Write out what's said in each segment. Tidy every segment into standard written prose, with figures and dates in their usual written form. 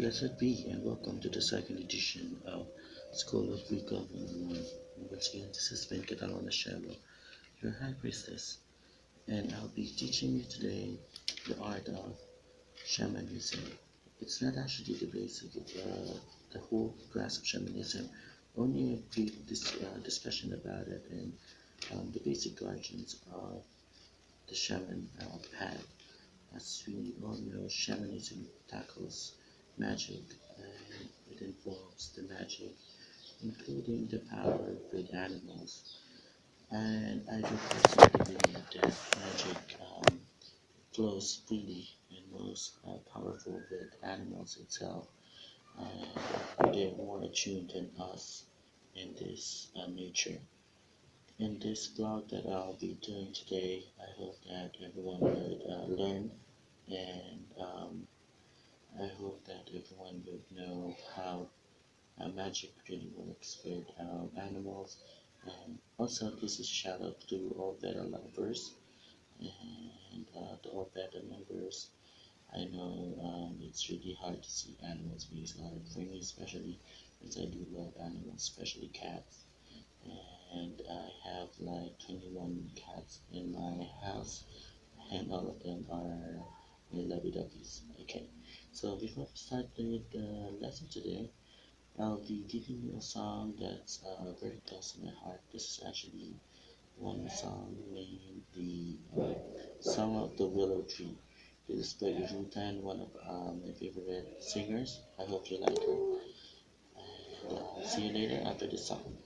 Blessed be and welcome to the second edition of School of Greek Love 101. Once again, this is Ben Catalona Shelo, your High Priestess, and I'll be teaching you today the art of shamanism. It's not actually the basic, the whole class of shamanism, only a brief discussion about it and the basic origins of the shaman path. As we all know, shamanism tackles magic and it involves the magic, including the power with animals. And I do personally believe that magic flows freely and most powerful with animals itself. They're more attuned than us in this nature. In this blog that I'll be doing today, I hope that everyone would learn and I hope that everyone would know how magic really works with animals. And also, this is a shout out to all better lovers and to all better lovers. I know it's really hard to see animals being slaughtered for me, especially since I do love animals, especially cats. And I have like 21 cats in my house, and all of them are my lovey dovey's. Okay, so before we start with the lesson today, I'll be giving you a song that's very close to my heart. This is actually one song named the Song of the Willow Tree. This is by Rutan, one of my favorite singers. I hope you like her. And see you later after this song.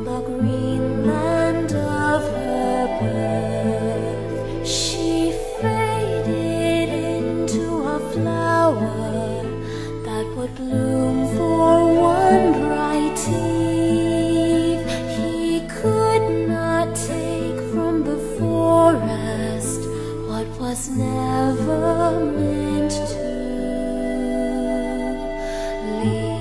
the green land of her birth. She faded into a flower that would bloom for one bright eve. He could not take from the forest what was never meant to leave.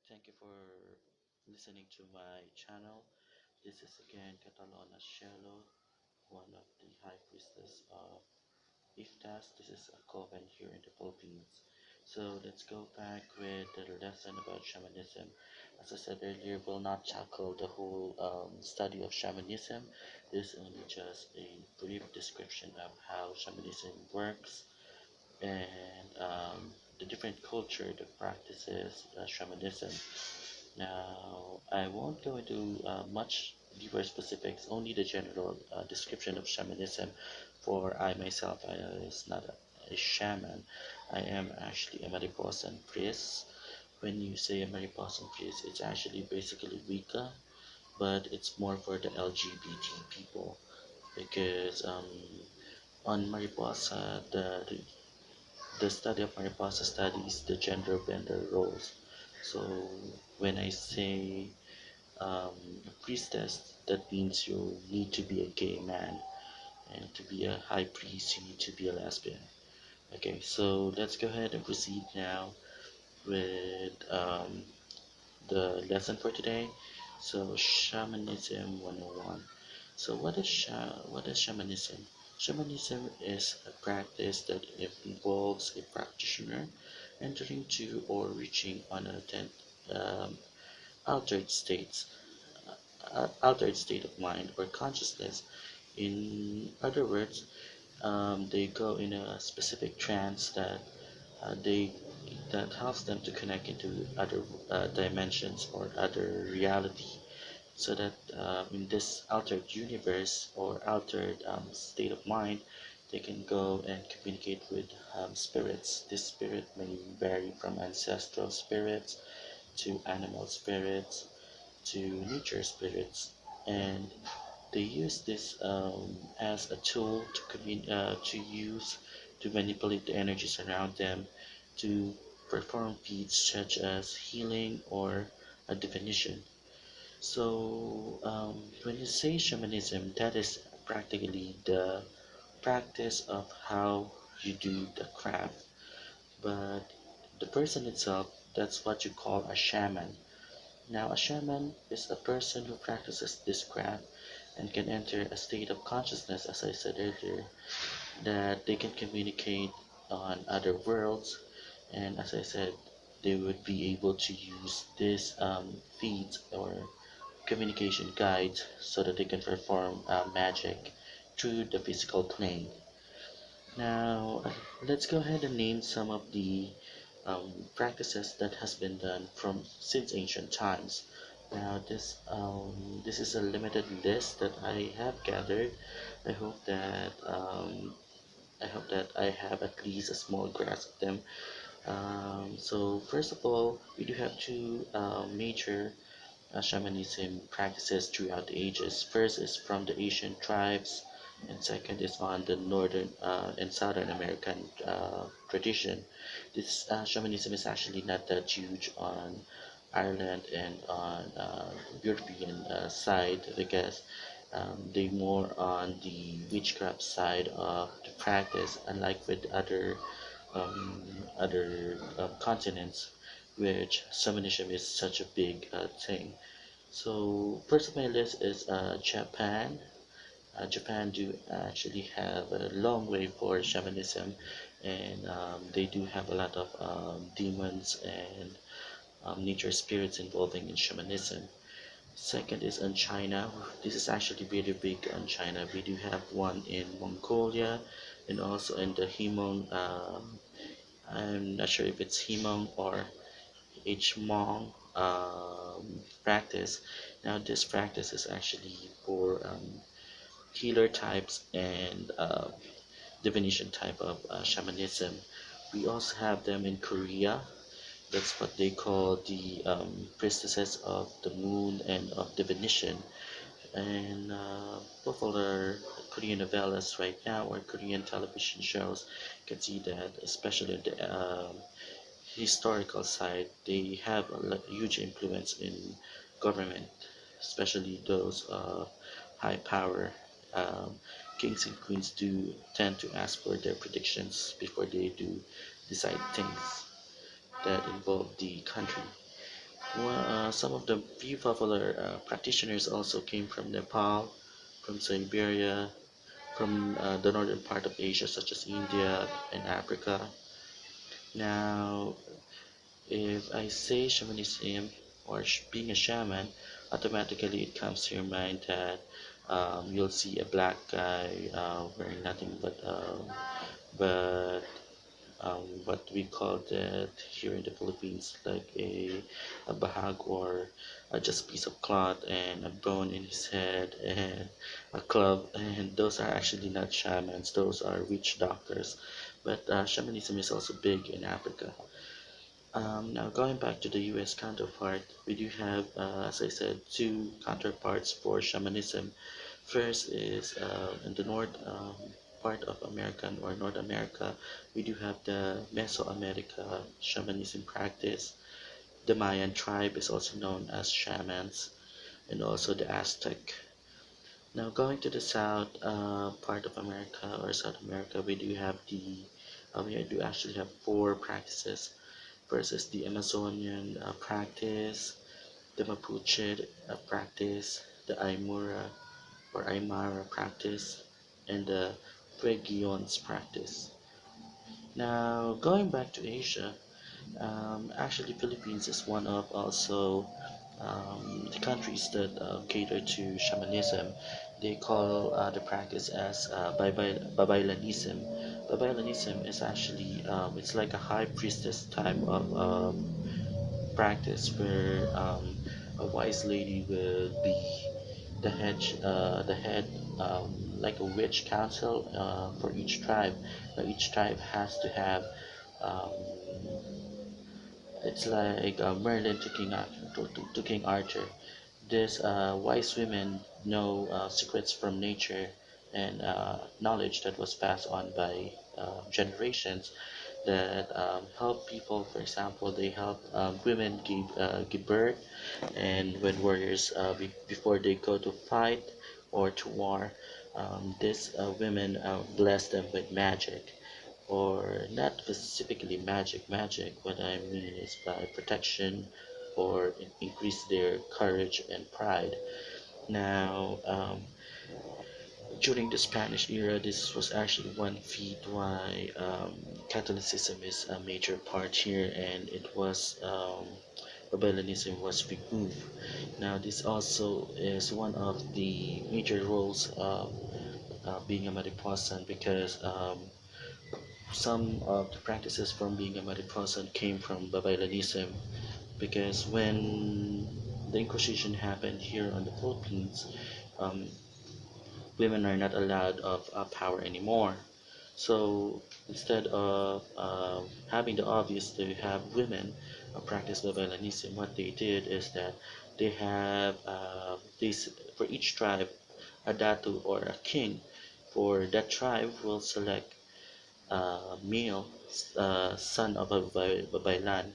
Thank you for listening to my channel. This is again Catalona Shelo, one of the high priestess of Iftas. This is a coven here in the Philippines. So let's go back with the lesson about shamanism. As I said earlier, we'll not tackle the whole study of shamanism. This is only just a brief description of how shamanism works and the different culture that practices shamanism. Now, I won't go into much deeper specifics, only the general description of shamanism, for I myself I is not a shaman. I am actually a Mariposan priest. When you say a Mariposan priest, it's actually basically Wicca, but it's more for the LGBT people because on Mariposa, the study of Mariposa studies the gender bender roles. So when I say priestess, that means you need to be a gay man, and to be a high priest, you need to be a lesbian. Okay, so let's go ahead and proceed now with the lesson for today. So shamanism 101. So what is shamanism? Shamanism is a practice that involves a practitioner entering to or reaching on an um, altered states altered state of mind or consciousness. In other words, they go in a specific trance they that helps them to connect into other dimensions or other reality, so that in this altered universe or altered state of mind, they can go and communicate with spirits. This spirit may vary from ancestral spirits to animal spirits to nature spirits, and they use this as a tool to use to manipulate the energies around them to perform feats such as healing or a divination. So when you say shamanism, that is practically the practice of how you do the craft, but the person itself, that's what you call a shaman. Now, a shaman is a person who practices this craft and can enter a state of consciousness, as I said earlier, that they can communicate on other worlds. And as I said, they would be able to use this feeds or communication guides so that they can perform magic through the physical plane. Now, let's go ahead and name some of the practices that has been done from since ancient times. Now, this is a limited list that I have gathered. I hope that I have at least a small grasp of them. So first of all, we do have two major shamanism practices throughout the ages. First is from the Asian tribes, and second is on the Northern and Southern American tradition. This shamanism is actually not that huge on Ireland and on European side, because they more on the witchcraft side of the practice, unlike with other continents, which shamanism is such a big thing. So first on my list is Japan. Japan do actually have a long way for shamanism, and they do have a lot of demons and nature spirits involving in shamanism. Second is in China. This is actually really big in China. We do have one in Mongolia and also in the Hmong. I'm not sure if it's Hmong or Hmong practice. Now this practice is actually for healer types and divination type of shamanism. We also have them in Korea. That's what they call the priestesses of the moon and of divination. And popular Korean novellas right now or Korean television shows can see that, especially in the historical side, they have a huge influence in government, especially those high power um, kings and queens do tend to ask for their predictions before they do decide things that involve the country. Some of the few popular practitioners also came from Nepal, from Siberia, from the northern part of Asia, such as India and Africa. Now, if I say shamanism or being a shaman, automatically it comes to your mind that you'll see a black guy wearing nothing but what we call that here in the Philippines, like a bahag or just piece of cloth and a bone in his head and a club. And those are actually not shamans; those are witch doctors. But shamanism is also big in Africa. Now going back to the U.S. counterpart, we do have, as I said, two counterparts for shamanism. First is in the north part of America or North America, we do have the Mesoamerica shamanism practice. The Mayan tribe is also known as shamans, and also the Aztec. Now going to the south part of America or South America, we do actually have four practices. First is the Amazonian practice, the Mapuche practice, the Aymara or Aymara practice, and the Fuegians practice. Now, going back to Asia, actually Philippines is one of also the countries that cater to shamanism. They call the practice as Babaylanism. Babaylanism is actually it's like a high priestess type of practice where a wise lady will be the head like a witch council for each tribe. Now each tribe has to have um, it's like Merlin to King Arthur. These wise women know secrets from nature and knowledge that was passed on by generations that help people. For example, they help women give birth, and when warriors before they go to fight or to war, these women bless them with magic, or not specifically magic. What I mean is by protection or increase their courage and pride. Now, during the Spanish era, this was actually one feat why Catholicism is a major part here, and it was Babylonianism was removed. Now, this also is one of the major roles of being a Mariposan, because some of the practices from being a Mariposan came from Babylonianism, because when the Inquisition happened here on the Philippines, um, women are not allowed of power anymore. So instead of having the obvious to have women practice Babylonianism, what they did is that they have this for each tribe a datu or a king. For that tribe will select a male son of a Babaylan,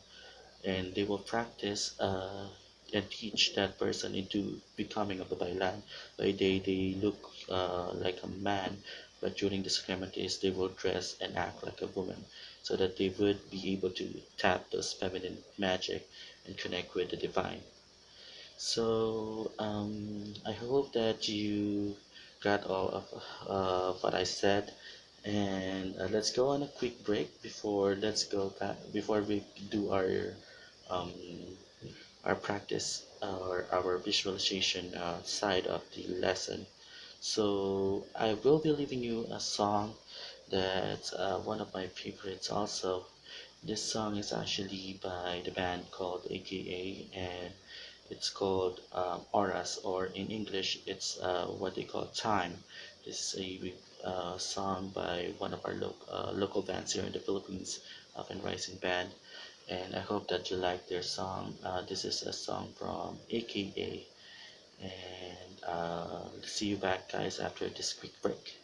and they will practice and teach that person into becoming a babaylan. By day they look like a man, but during the ceremonies they will dress and act like a woman, so that they would be able to tap those feminine magic and connect with the divine. So I hope that you got all of what I said, and let's go on a quick break before let's go back before we do um, our practice or our visualization side of the lesson. So I will be leaving you a song that's one of my favorites also. This song is actually by the band called AKA, and it's called ORAS, or in English it's what they call Time. This is a song by one of our local bands here in the Philippines, Up and Rising Band, and I hope that you like their song. This is a song from AKA, and see you back, guys, after this quick break.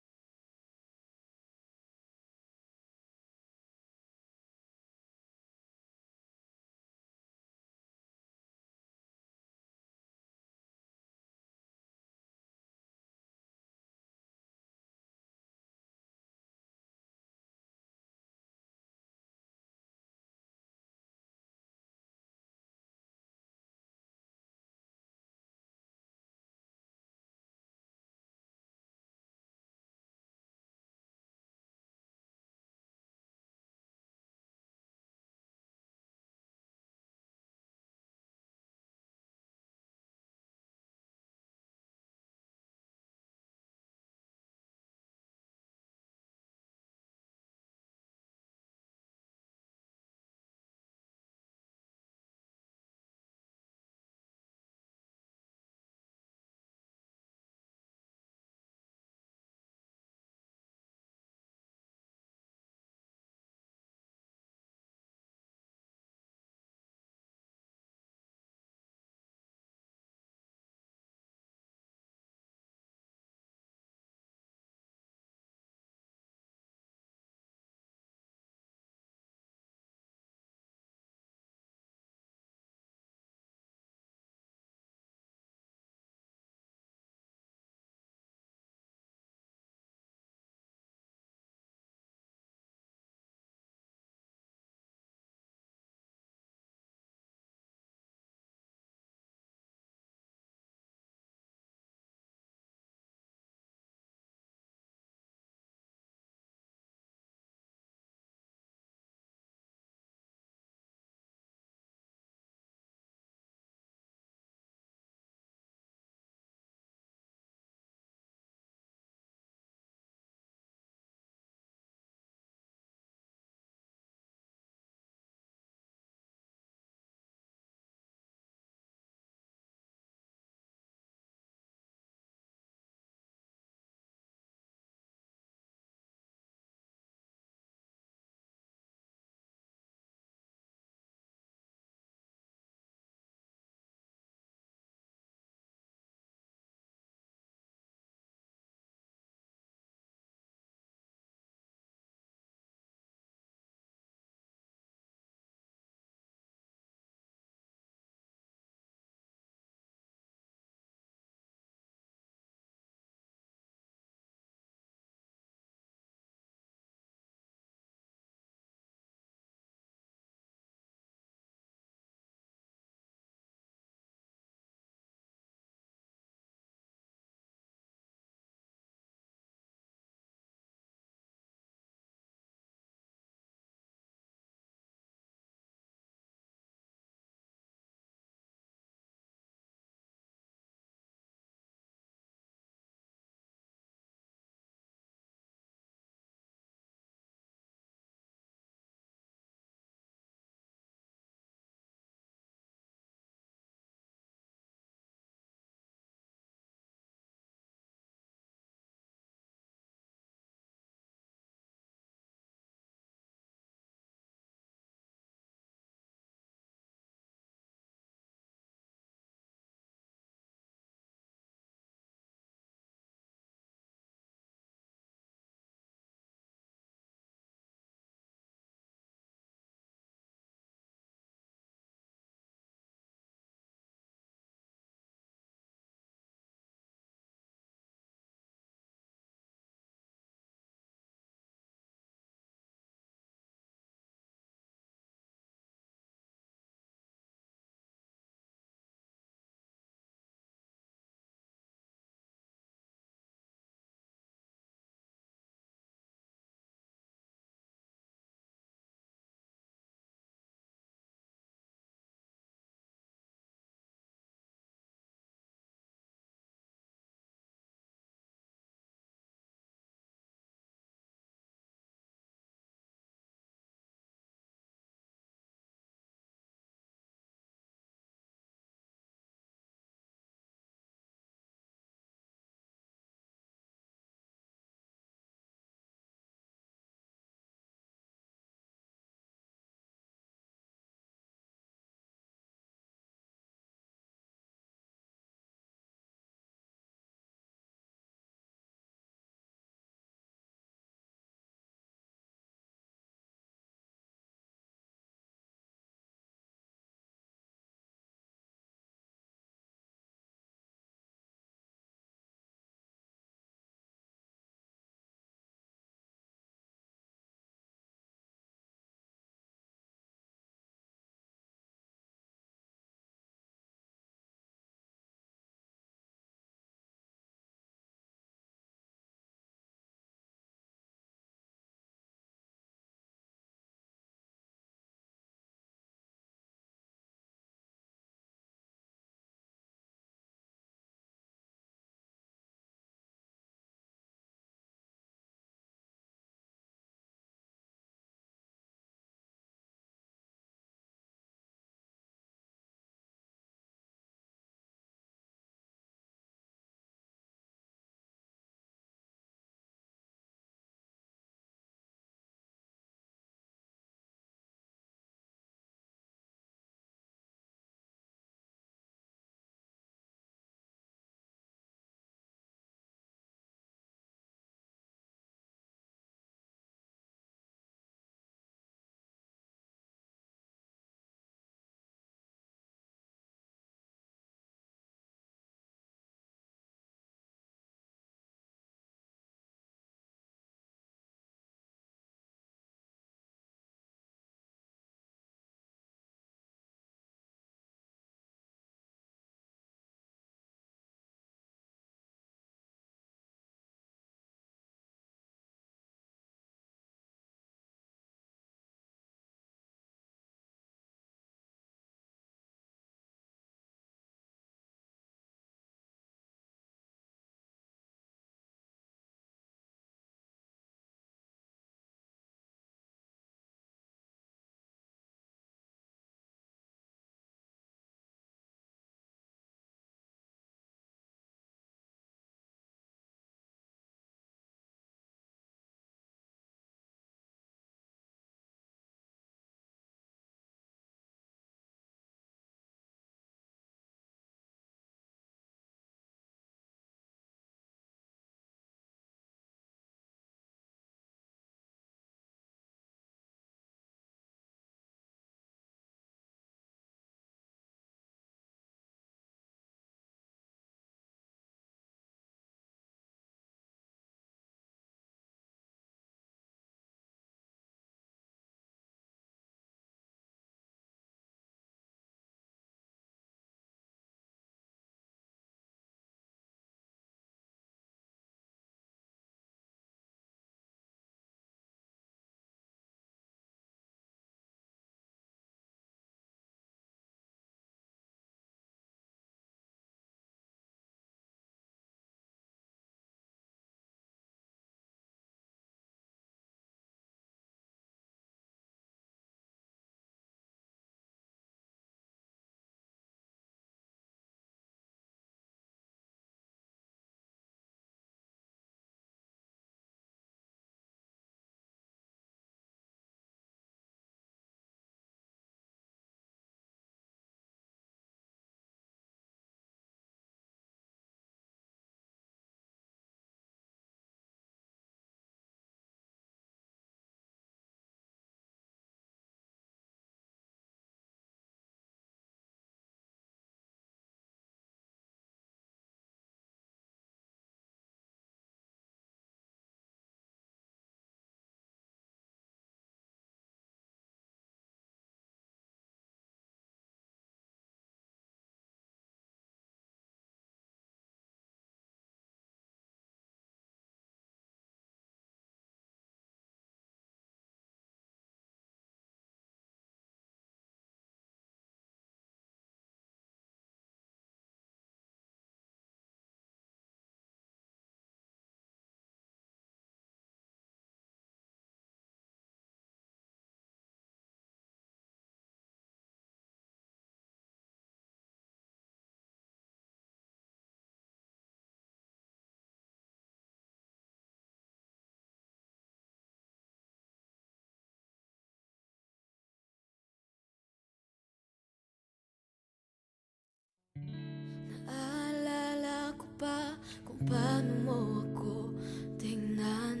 paano mo ako tingnan.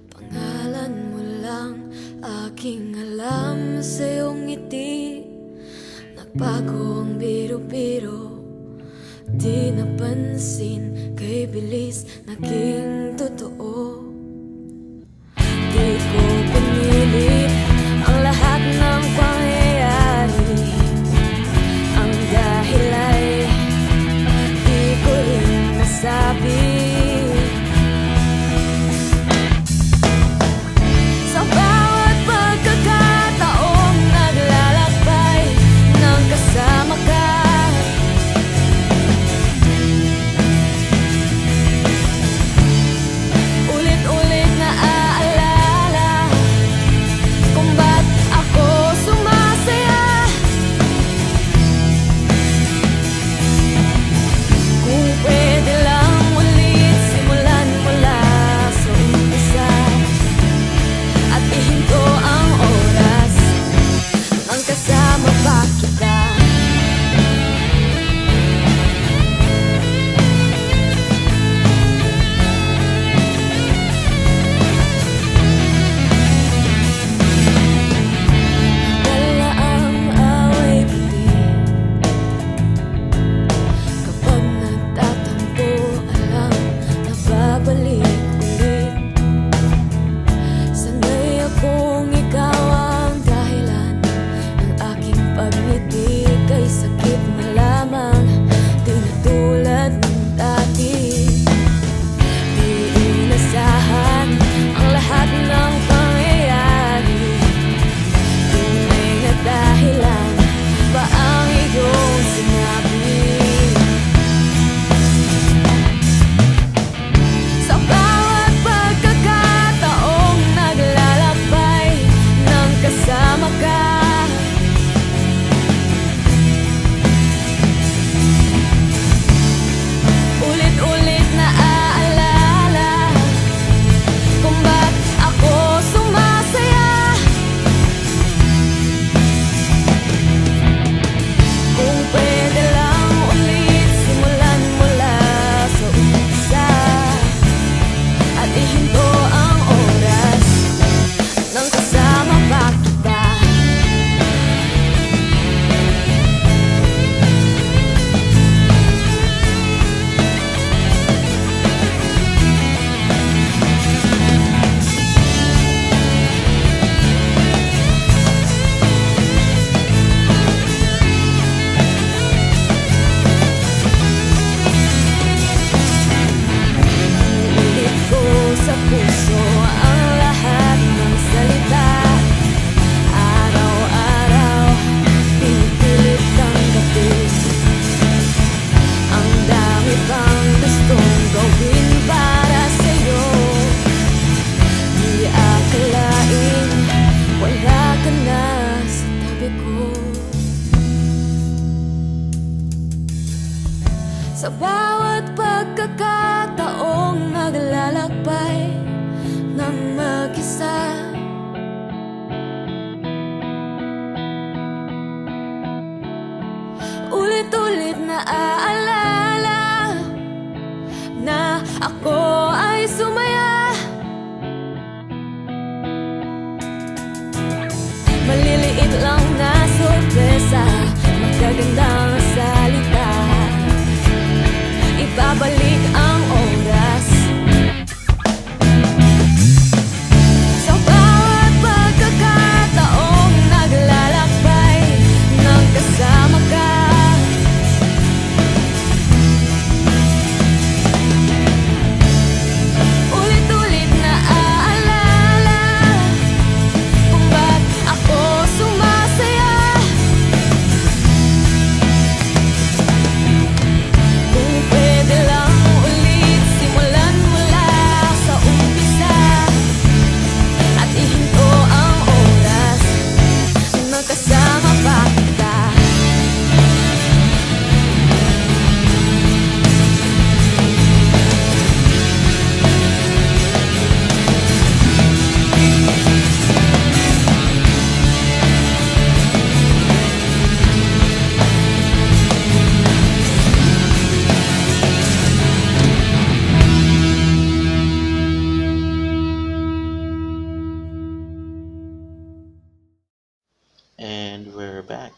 Pangalan mo lang aking alam, sa iyong ngiti nagbago ang biro-biro. Di napansin, kay bilis naging totoo. Di ko pinilit ang lahat ng pangyayari. Ang dahil ay di ko rin nasabi. Sa bawat pagkakataong naglalakbay nang kasama ka, ulit-ulit na aalala kung ba't ako sumasaya. Kung pwede lang ulit simulan mula sa umpisa at ihinto ang oras nang kasama pa kita. Dala ang away puti kapag nagtatampo, alam na babalik ulit. Sanay akong ikaw ang dahilan ng aking pagngiti, kay sakit malamang di na tulad ng dati. Di inasahan ang lahat ng pangyayari. Tunay na dahilan ba ang iyong sinabi? Sa bawat pagkakataong naglalakbay nang kasama ka, ulit-ulit na aalala kung ba't ako sumasaya. Kung pwede lang ulit simulan mula sa umpisa at ihinto ang oras nang kasama pa kita. Iulit ko sa puso ang lahat ng salita. Araw-araw pinipilit tanggapin ang dami pang gustong gawin para sa'yo. Di akalain wala ka na sa tabi ko. Sa bawat pagkakataong naglalakbay ng mag-isa, ulit-ulit na aalala na ako ay sumaya. Maliliit lang na sorpresa, magagandang salita, ibabalik ang oras. Sa bawat pagkakataong naglalakbay nang kasama ka,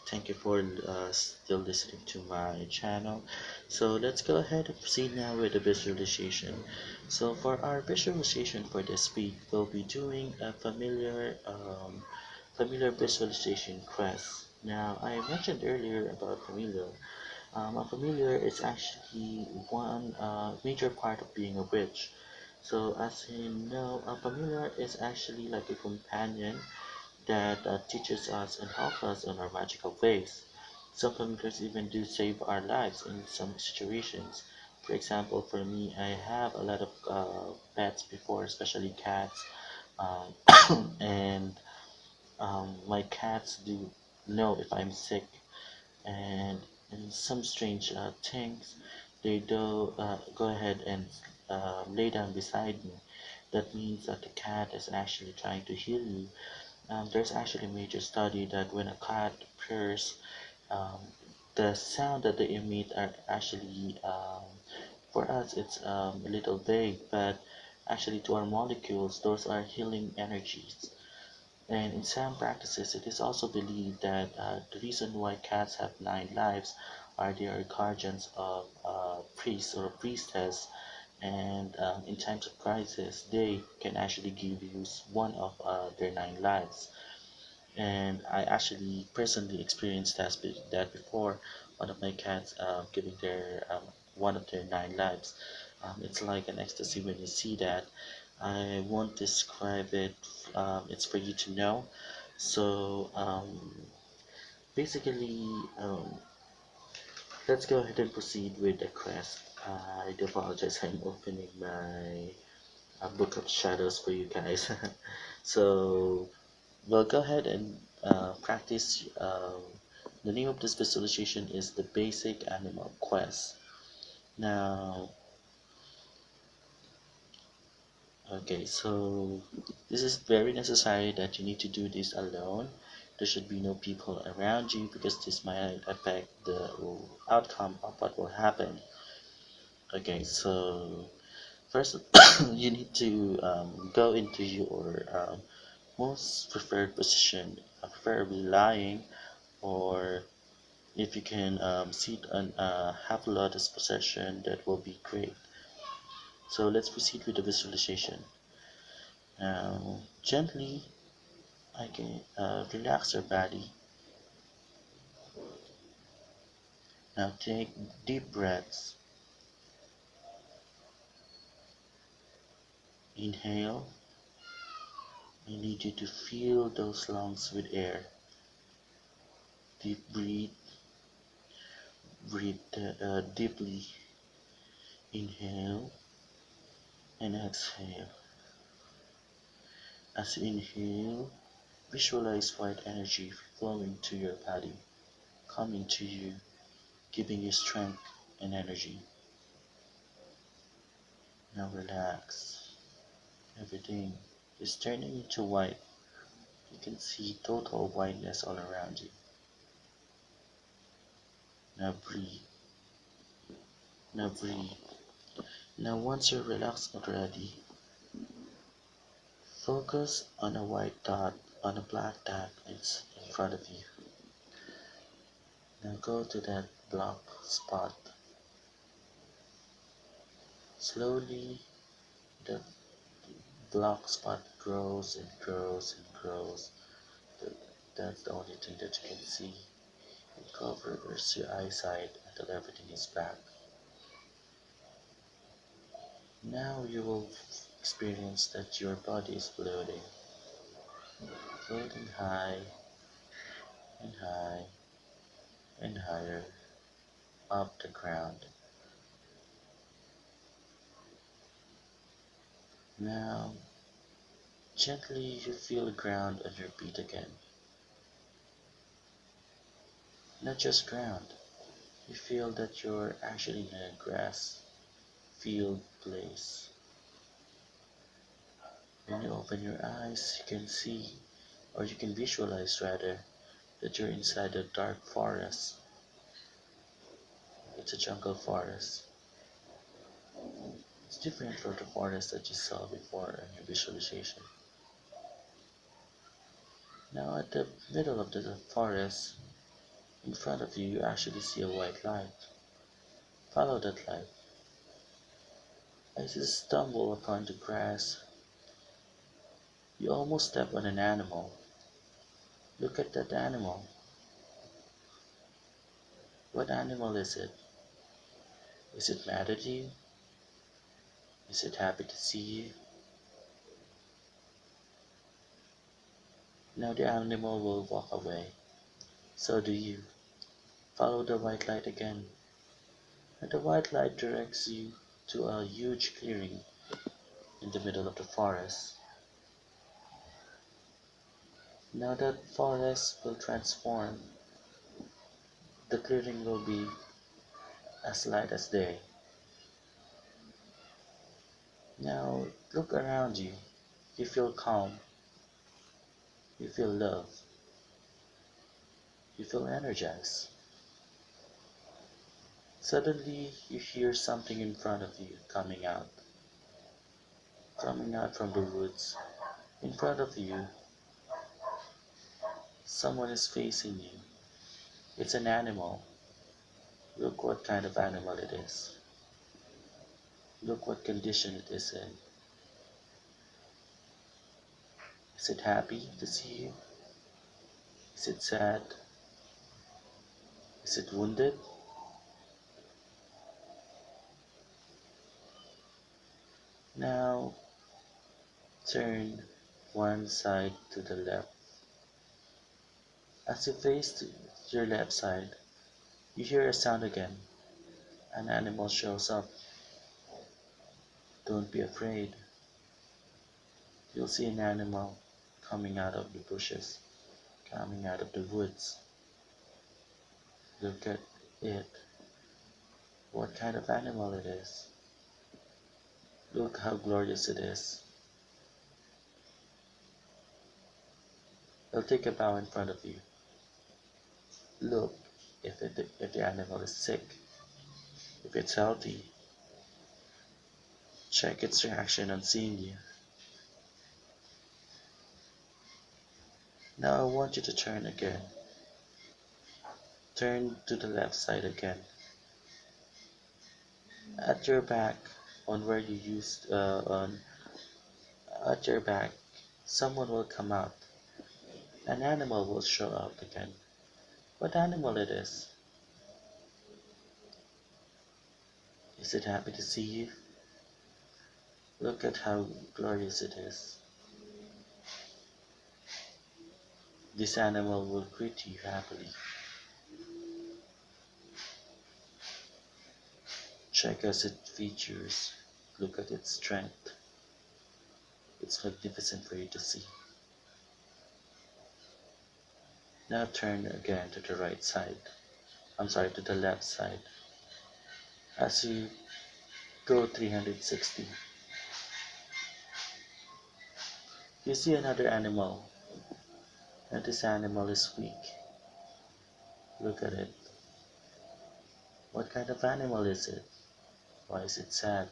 Thank you for still listening to my channel. So let's go ahead and proceed now with the visualization. So for our visualization for this week, we'll be doing a familiar visualization quest. Now I mentioned earlier about familiar. A familiar is actually one major part of being a witch. So as you know, a familiar is actually like a companion that teaches us and helps us on our magical ways. Some familiars even do save our lives in some situations. For example, for me, I have a lot of pets before, especially cats, and my cats do know if I'm sick, and in some strange things, they do go ahead and lay down beside me. That means that the cat is actually trying to heal you. There's actually a major study that when a cat purrs, um, the sound that they emit are actually, for us, it's a little vague, but actually to our molecules, those are healing energies. And in some practices, it is also believed that the reason why cats have 9 lives are they are guardians of priests or priestess, and in times of crisis, they can actually give you one of their 9 lives. And I actually personally experienced that before. One of my cats giving their one of their 9 lives. It's like an ecstasy when you see that. I won't describe it. It's for you to know. So basically, let's go ahead and proceed with the quest. I do apologize. I'm opening my book of shadows for you guys. So well, go ahead and practice. The name of this visualization is the Basic Animal Quest. Now, okay, so this is very necessary that you need to do this alone. There should be no people around you because this might affect the outcome of what will happen. Okay, so first you need to go into your most preferred position, preferably lying, or if you can sit on a half lotus position, that will be great. So let's proceed with the visualization. Now, gently, I can relax your body. Now take deep breaths. Inhale. I need you to fill those lungs with air. Deep breathe. Breathe deeply. Inhale and exhale. As you inhale, visualize white energy flowing to your body, coming to you, giving you strength and energy. Now relax. Everything is turning into white. You can see total whiteness all around you. Now breathe. Now breathe. Now once you're relaxed already, focus on a white dot, on a black dot in front of you. Now go to that black spot. Slowly the black spot grows and grows and grows. That's the only thing that you can see. It covers your eyesight until everything is back. Now you will experience that your body is floating, floating high and high and higher up the ground. Now, gently you feel the ground on your feet again. Not just ground, you feel that you're actually in a grass field place. When you open your eyes, you can see, or you can visualize rather, that you're inside a dark forest. It's a jungle forest. It's different from the forest that you saw before in your visualization. Now at the middle of the forest, In front of you, you actually see a white light. Follow that light. As you stumble upon the grass, you almost step on an animal. Look at that animal. What animal is it? Is it mad at you? Is it happy to see you? Now the animal will walk away. So do you. Follow the white light again. And the white light directs you to a huge clearing in the middle of the forest. Now that forest will transform. The clearing will be as light as day. Now look around you. You feel calm. You feel love. You feel energized. Suddenly you hear something in front of you coming out from the woods. In front of you, someone is facing you. It's an animal. Look what kind of animal it is. Look what condition it is in. Is it happy to see you? Is it sad? Is it wounded? Now turn one side to the left. As you face to your left side, you hear a sound again. An animal shows up. Don't be afraid. You'll see an animal coming out of the bushes, coming out of the woods. Look at it. What kind of animal it is. Look how glorious it is. It'll take a bow in front of you. Look if the animal is sick. If it's healthy, check its reaction on seeing you. Now I want you to turn again. Turn to the left side again. At your back, on where you used on at your back, someone will come out. An animal will show up again. What animal it is? Is it happy to see you? Look at how glorious it is. This animal will greet you happily. Check out its features. Look at its strength. It's magnificent for you to see. Now turn again to the right side. To the left side. As you go 360, you see another animal. And this animal is weak. Look at it. What kind of animal is it? Why is it sad?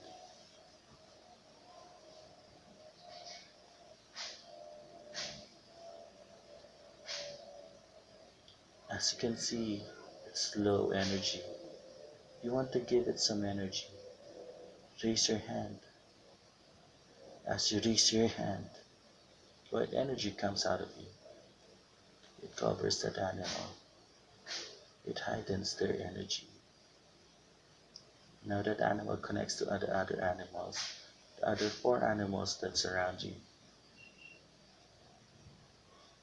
As you can see, it's low energy. You want to give it some energy. Raise your hand. As you raise your hand, white energy comes out of you. It covers that animal. It heightens their energy. Now that animal connects to other animals, the other 4 animals that surround you.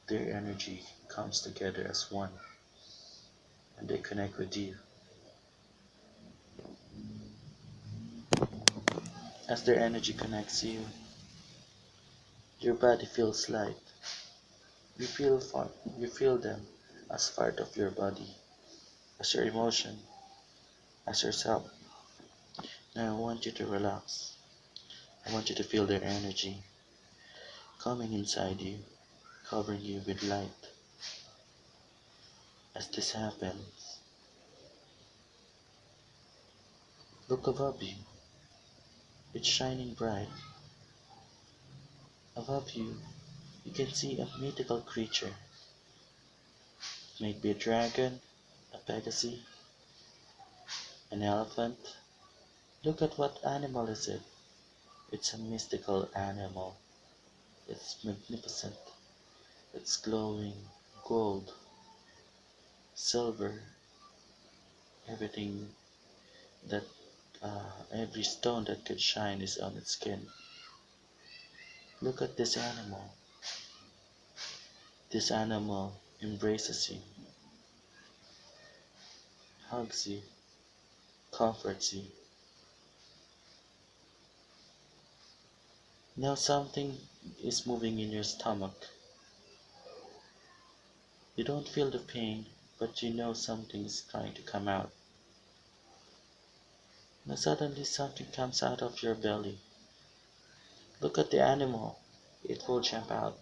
Their energy comes together as one, and they connect with you. As their energy connects you, your body feels light. You feel them as part of your body, as your emotion, as yourself. Now I want you to relax. I want you to feel their energy coming inside you, covering you with light. As this happens, look above you. It's shining bright. Above you, you can see a mythical creature. It might be a dragon, A Pegasus? An elephant? Look at what animal is it? It's a mystical animal. It's magnificent. It's glowing gold, silver, everything that every stone that could shine is on its skin. Look at this animal. This animal embraces you, hugs you, comforts you. Now something is moving in your stomach. You don't feel the pain, but you know something is trying to come out. Now suddenly something comes out of your belly. Look at the animal. It will jump out.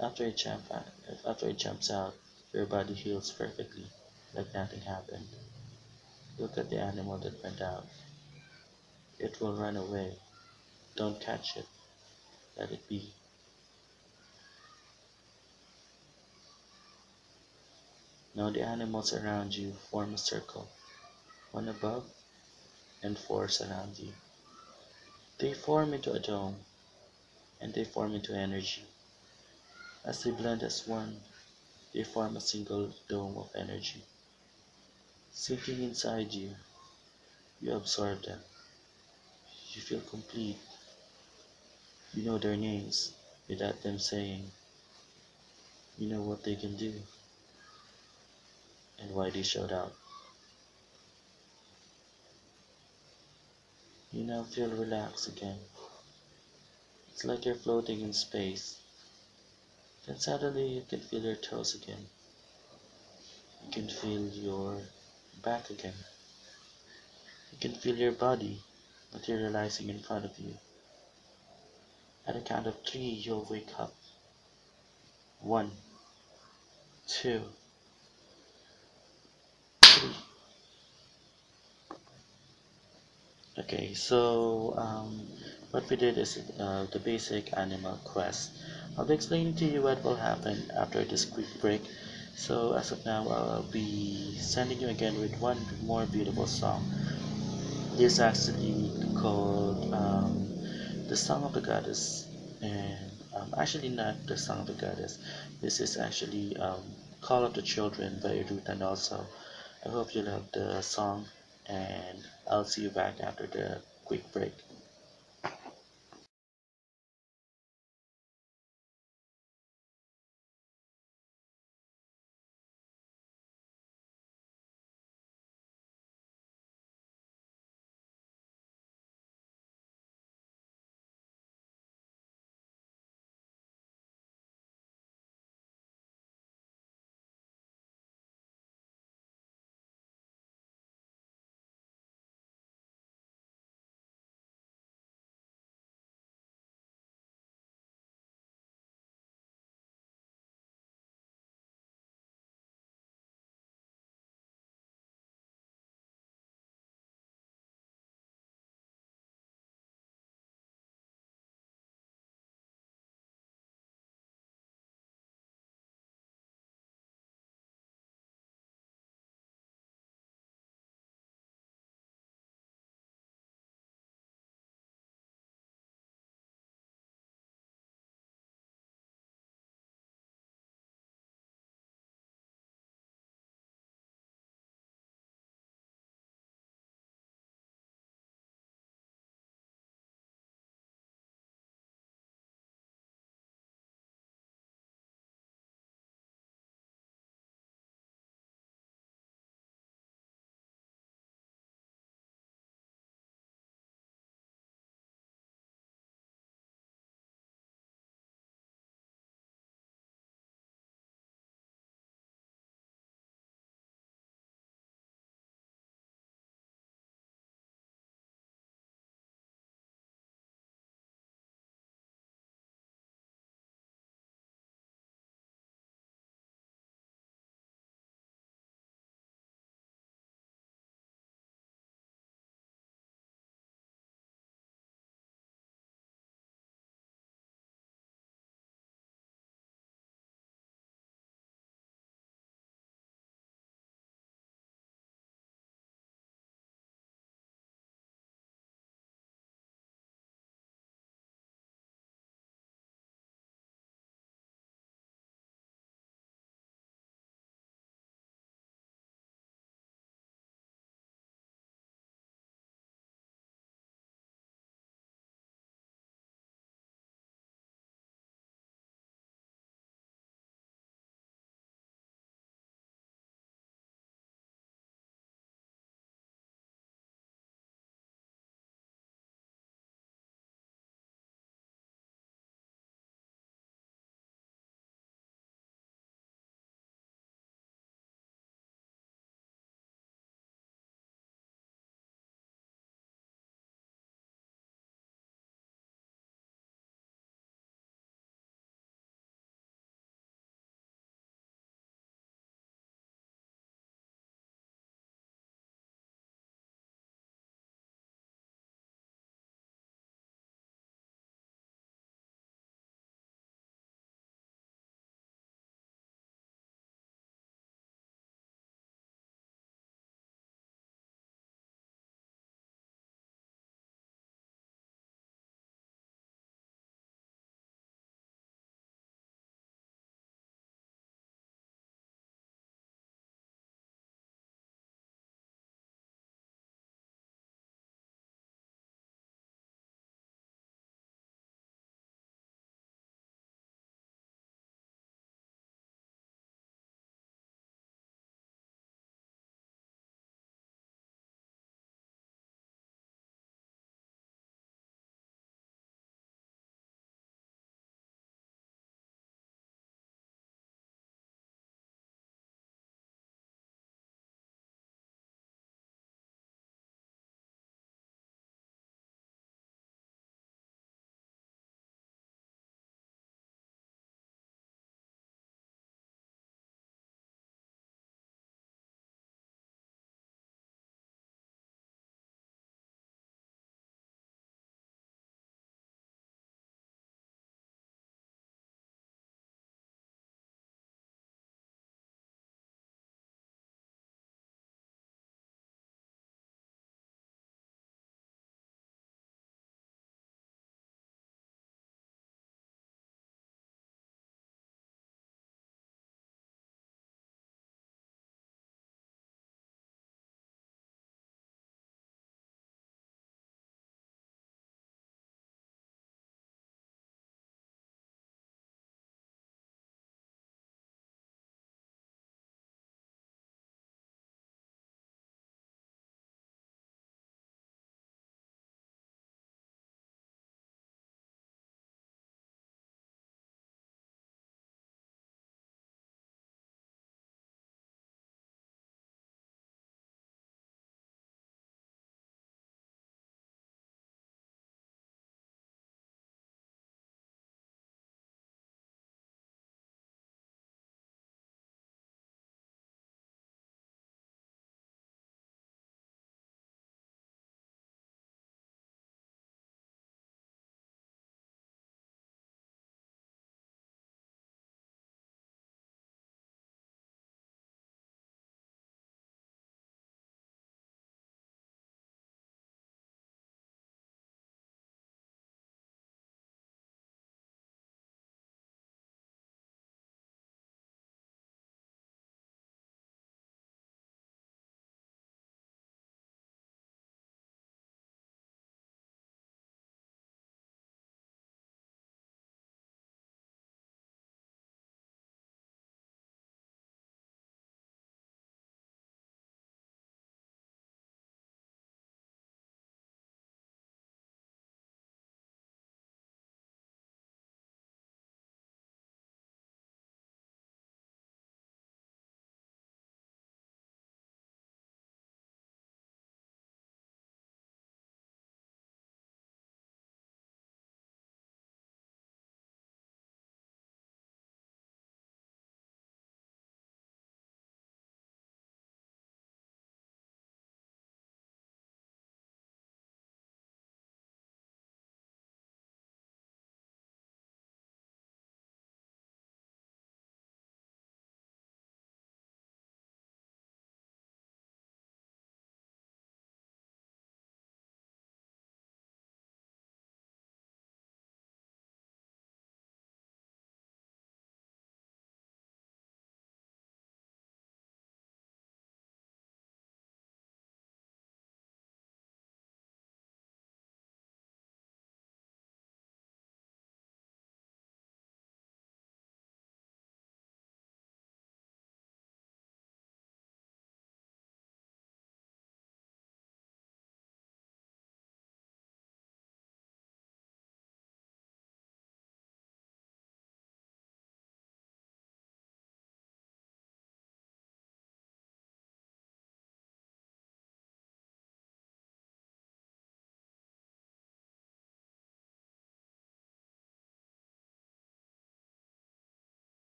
After it jumps out, your body heals perfectly, like nothing happened. Look at the animal that went out. It will run away. Don't catch it. Let it be. Now the animals around you form a circle, one above and four surround you. They form into a dome, and they form into energy. As they blend as one, they form a single dome of energy. Sinking inside you, you absorb them. You feel complete. You know their names without them saying. You know what they can do and why they showed up. You now feel relaxed again. It's like you're floating in space. Then suddenly you can feel your toes again. You can feel your back again. You can feel your body materializing in front of you. At a count of three, you'll wake up. One, two, three. Okay, so what we did is the basic animal quest. I'll be explaining to you what will happen after this quick break. So as of now, I'll be sending you again with one more beautiful song. This is actually called The Song of the Goddess, and actually not The Song of the Goddess. This is actually Call of the Children by Rutan also. I hope you love the song, and I'll see you back after the quick break.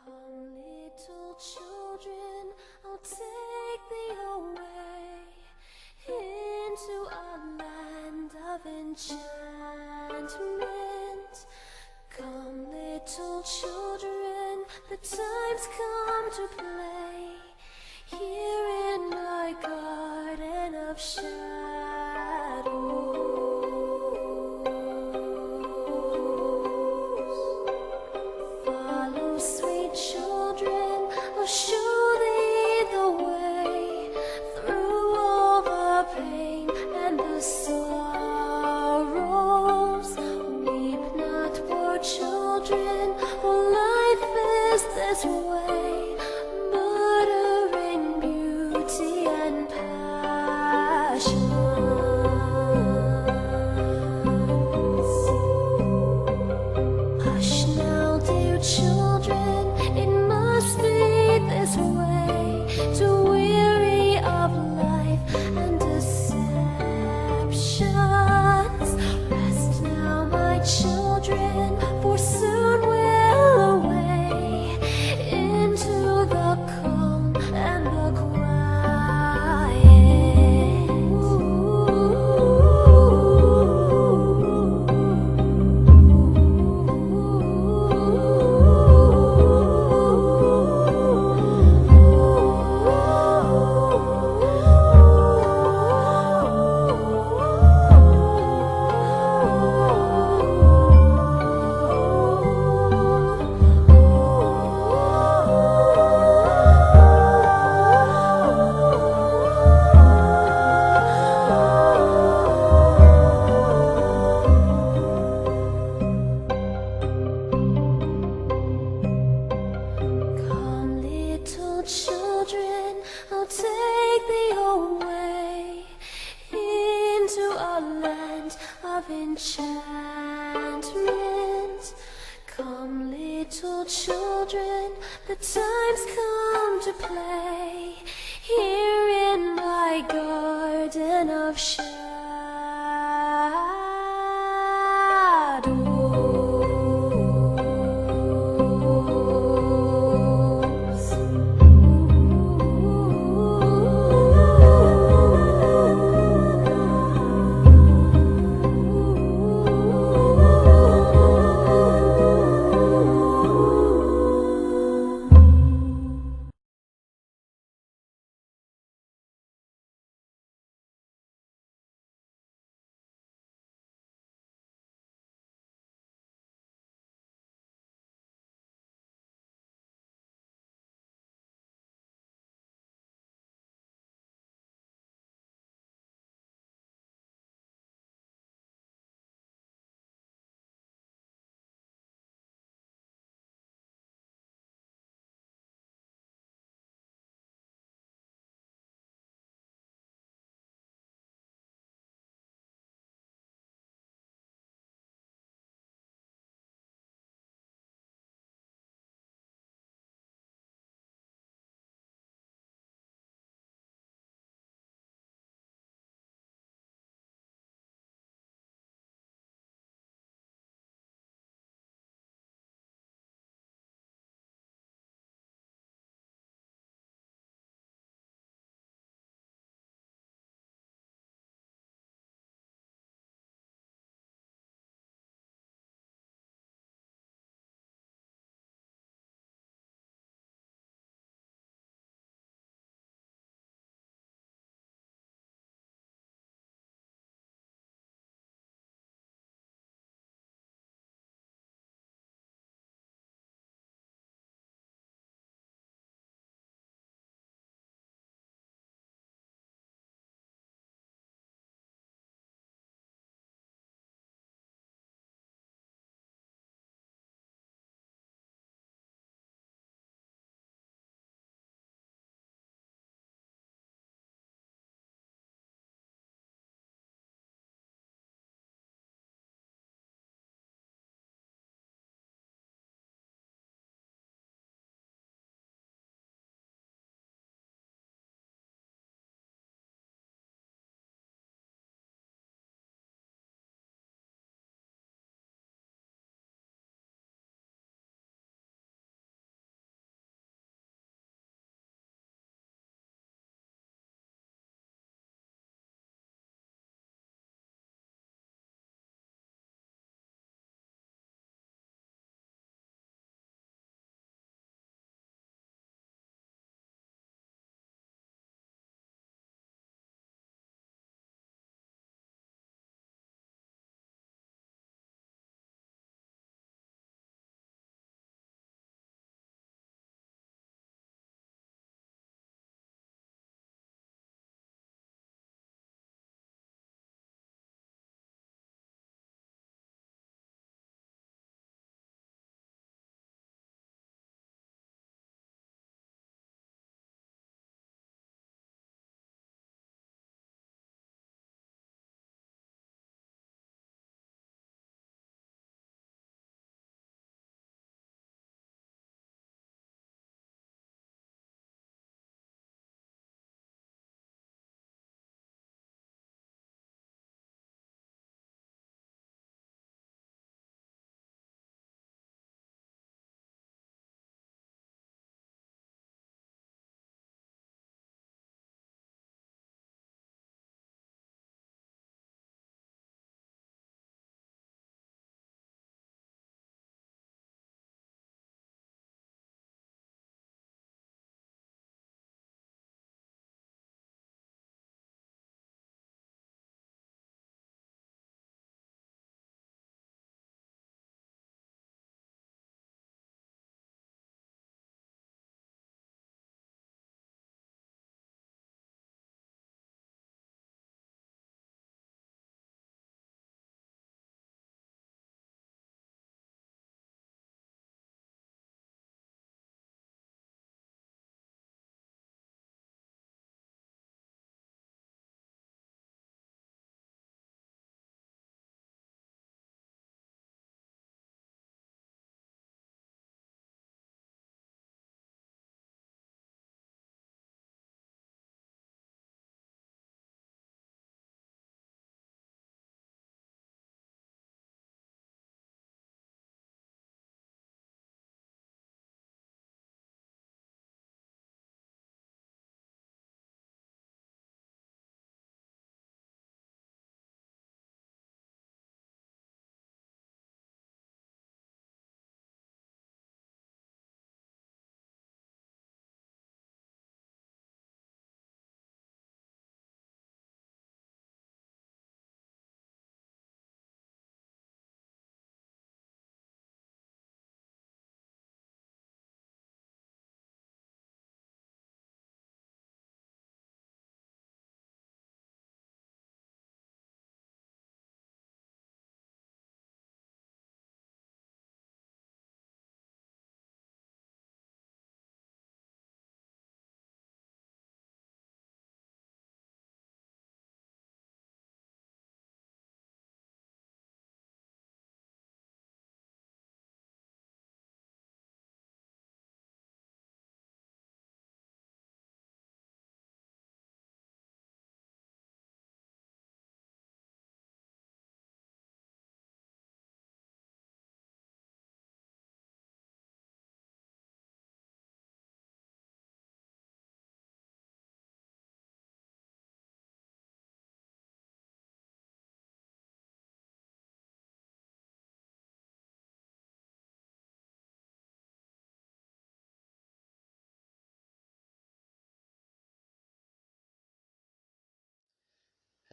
Come, little children, I'll take thee away into a land of enchantment. Come, little children, the time's come to play here in my garden of shadows. Follow, sweet children, I'll show thee the way through all the pain and the sorrows. Weep not, poor children, for life is this way, murdering beauty and passion. Hush now, dear children, it must be this way, to weary of life and deceptions. Rest now, my children, for soon we'll away into the calm and the Come, little children, I'll take thee away into a land of enchantment. Come, little children, the time's come to play here in my garden of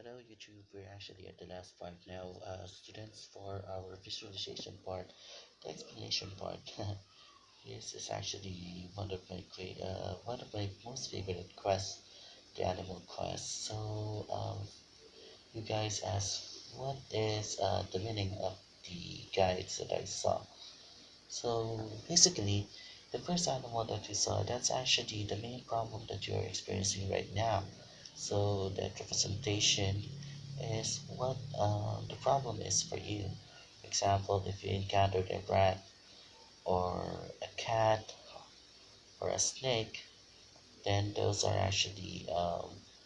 Hello YouTube, we're actually at the last part now, students, for our visualization part, the explanation part. This is actually one of my most favorite quests, the animal quest. So, you guys asked what is the meaning of the guides that I saw. So basically, the first animal that we saw, that's actually the main problem that you're experiencing right now. So that representation is what the problem is for you. For example, if you encountered a rat or a cat or a snake, then those are actually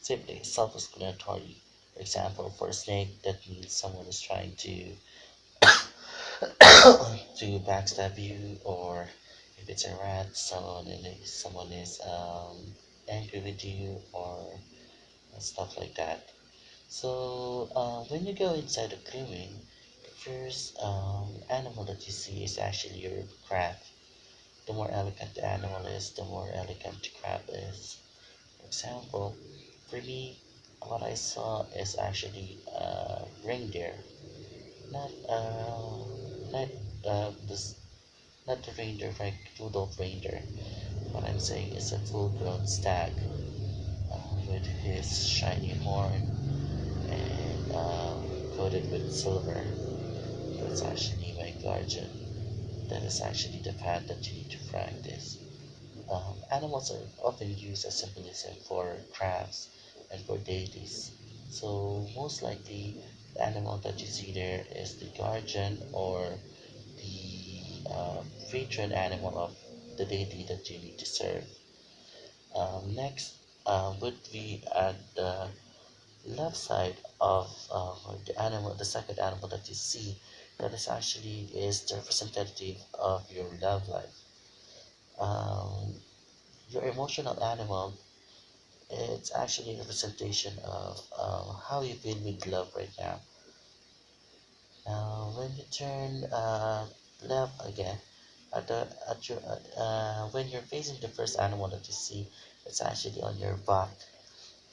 simply self-explanatory. For example, for a snake, that means someone is trying to to backstab you, or if it's a rat, someone is angry with you, or stuff like that. So when you go inside the clearing, the first animal that you see is actually your crab. The more elegant the animal is, the more elegant the crab is. For example, for me, what I saw is actually reindeer, not not this not the reindeer like Rudolph reindeer. What I'm saying is a full-grown stag with his shiny horn and coated with silver. That's actually my guardian. That is actually the path that you need to practice. Animals are often used as symbolism for crafts and for deities. So most likely, the animal that you see there is the guardian or the patron animal of the deity that you need to serve. Next would be at the left side of the animal, the second animal that you see, that is actually is the representative of your love life. Um, your emotional animal, it's actually a representation of how you feel with love right now. Now, when you turn left again, when you're facing the first animal that you see, it's actually on your back.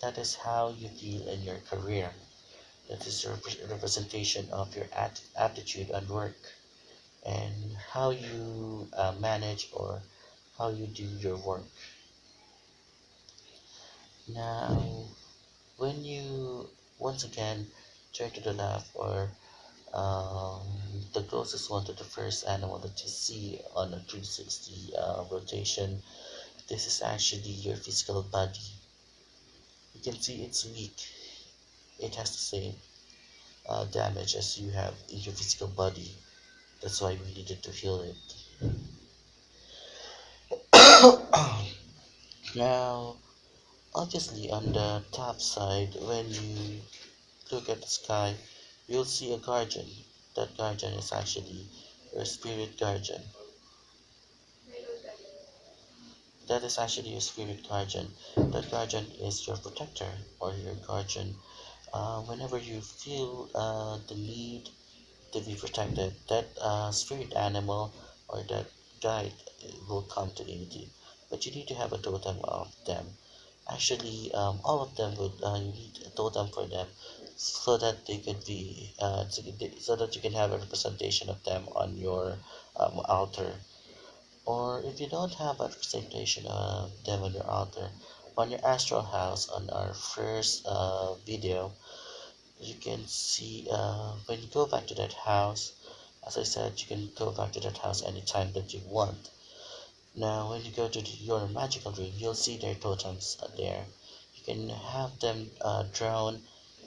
That is how you feel in your career. That is a representation of your attitude at work and how you manage or how you do your work. Now, when you once again turn to the left or um, the closest one to the first animal that you see on a 360 rotation, this is actually your physical body. You can see it's weak. It has the same damage as you have in your physical body. That's why we needed to heal it. Now, obviously, on the top side, when you look at the sky, you'll see a guardian. That guardian is actually your spirit guardian. That is actually your spirit guardian. That guardian is your protector or your guardian. Whenever you feel the need to be protected, that spirit animal or that guide will come to aid you. But you need to have a totem of them. Actually, all of them would you need a totem for them, so that they could be so that you can have a representation of them on your altar. Or if you don't have a representation of them on your altar, on your astral house, on our first video, you can see when you go back to that house, as I said, you can go back to that house anytime that you want. Now, when you go to your magical room, you'll see their totems there. You can have them drawn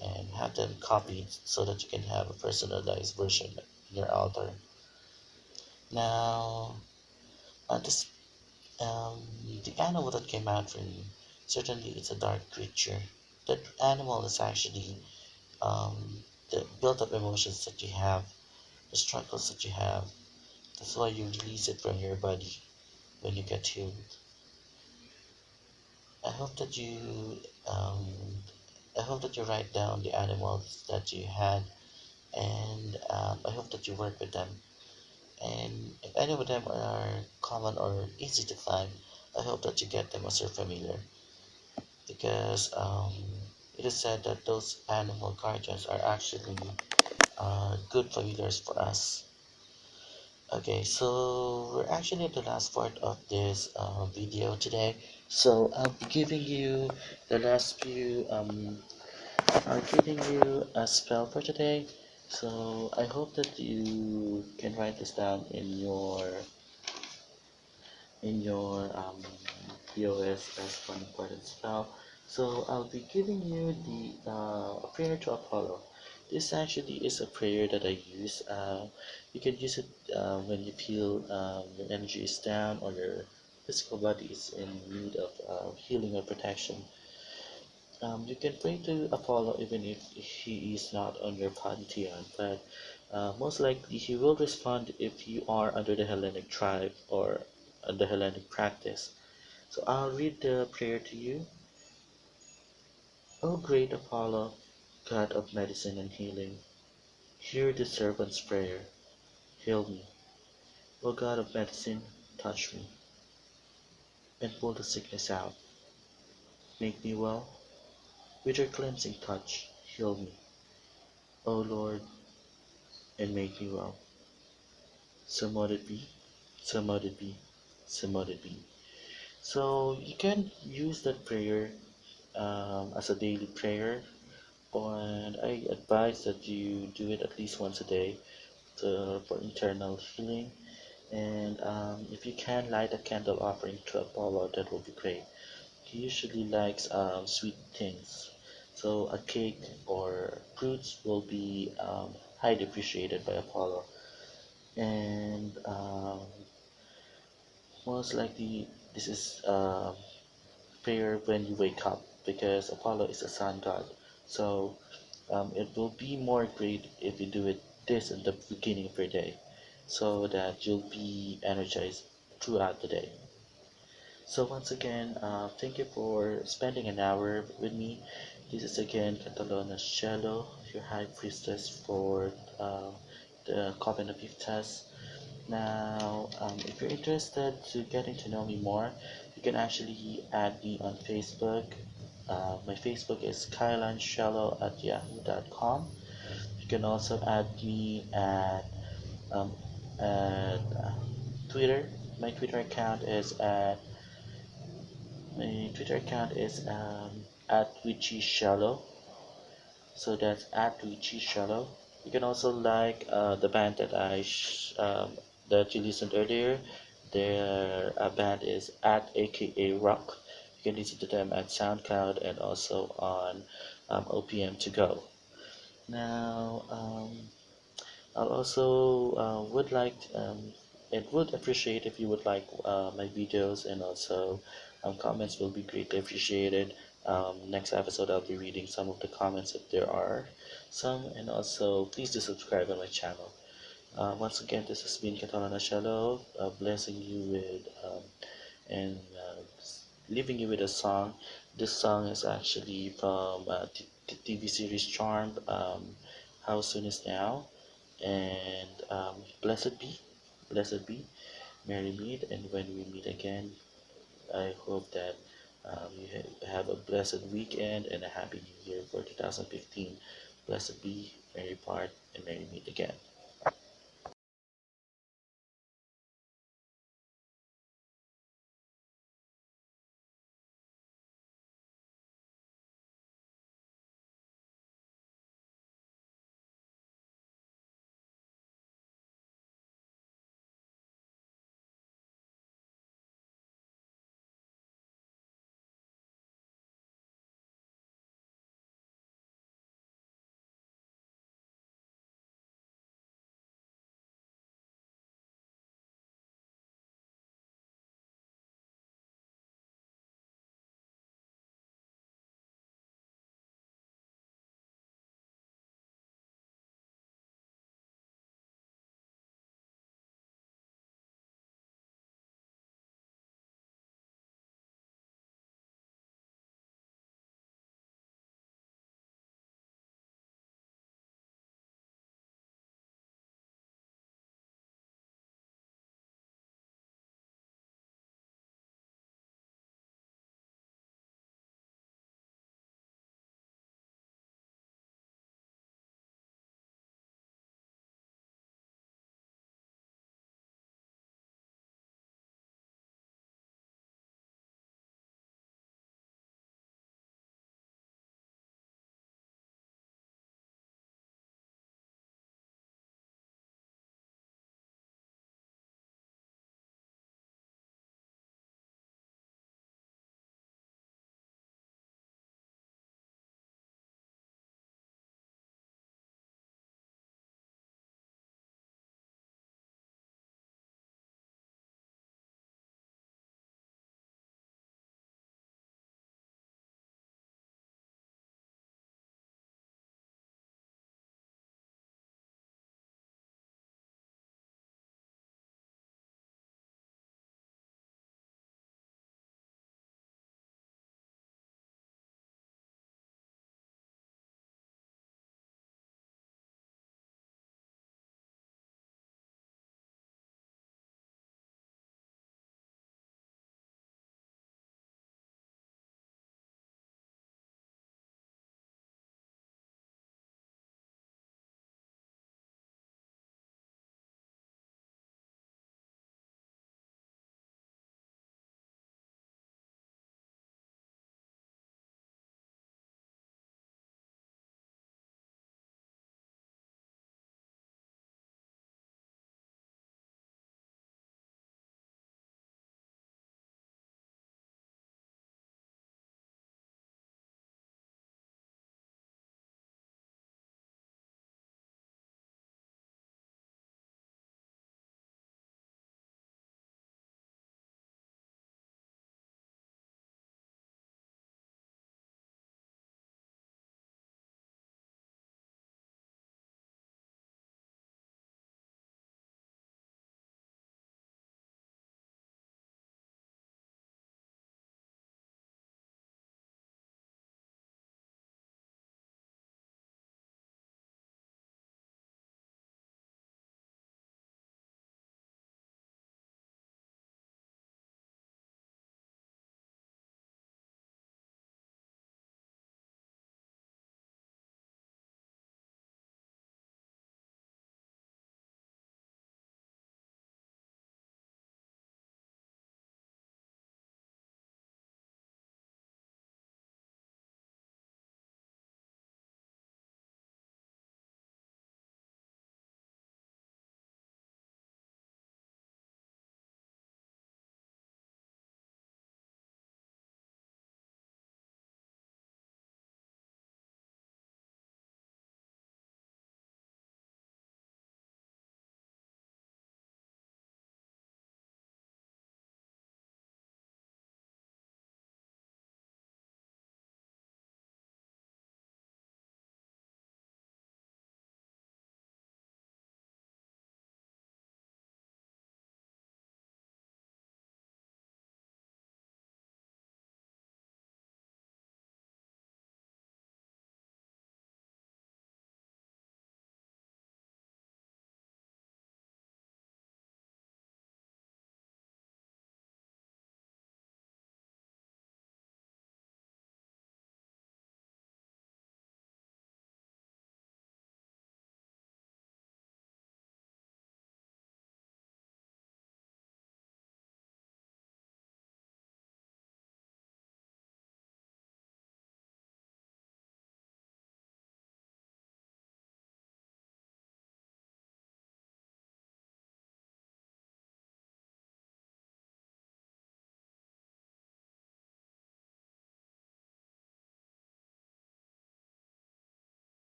and have them copied so that you can have a personalized version in your altar. Now, this the animal that came out from you, certainly it's a dark creature. That animal is actually the built-up emotions that you have, the struggles that you have. That's why you release it from your body when you get healed. I hope that you um, I hope that you write down the animals that you had, and I hope that you work with them. And if any of them are common or easy to find, I hope that you get them as your familiar, because it is said that those animal guardians are actually good familiars for us. Okay, so we're actually at the last part of this video today. So I'll be giving you the last few I'm giving you a spell for today. So I hope that you can write this down in your POS as one important spell. So I'll be giving you the prayer to Apollo. This actually is a prayer that I use. You can use it when you feel your energy is down or your physical body is in need of healing or protection. You can pray to Apollo even if he is not on your pantheon, but most likely he will respond if you are under the Hellenic tribe or the Hellenic practice. So I'll read the prayer to you. O great Apollo, God of medicine and healing, hear the servant's prayer. Heal me. O God of medicine, touch me and pull the sickness out. Make me well. With your cleansing touch, heal me, O Lord, and make me well. So mote it be, so mote it be, so mote it be. So you can use that prayer as a daily prayer, and I advise that you do it at least once a day for internal healing. And if you can light a candle offering to Apollo, that will be great. He usually likes sweet things, so a cake or fruits will be highly appreciated by Apollo. And most likely, this is prayer when you wake up because Apollo is a sun god. So it will be more great if you do it this in the beginning of your day so that you'll be energized throughout the day. So once again, thank you for spending an hour with me. This is again Catalona Shello, your high priestess for the Coven of Youth. Now, if you're interested to getting to know me more, you can actually add me on Facebook. My Facebook is kylanshallow@yahoo.com. You can also add me um, at Twitter. My Twitter account is at my Twitter account is at Witchy Shallow. So that's at Richie Shallow. You can also like the band that you listened earlier. Their band is at AKA Rock. You can listen to them at SoundCloud and also on OPM to go. Now, I'll also would like it would appreciate if you would like my videos, and also comments will be greatly appreciated. Next episode I'll be reading some of the comments if there are some, and also please do subscribe on my channel. Once again, this has been Catalana Shallow, blessing you with and leaving you with a song. This song is actually from TV series Charmed. How soon is now? And blessed be, merry meet, and when we meet again, I hope that you have a blessed weekend and a happy new year for 2015. Blessed be, merry part, and merry meet again.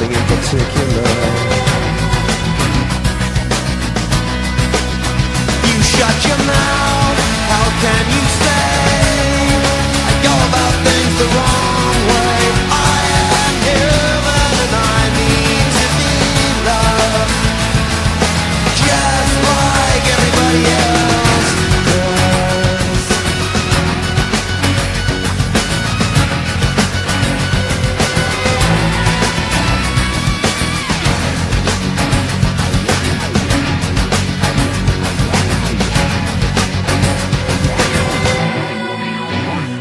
nothing in particular. You shut your mouth, how can you say I go about things the wrong way? I am human and I need to be loved, just like everybody else does.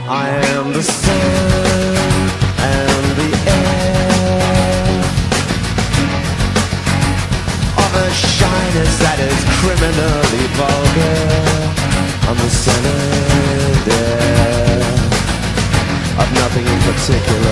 I am the sun and the air of a shyness that is criminally vulgar. I'm the center there of nothing in particular.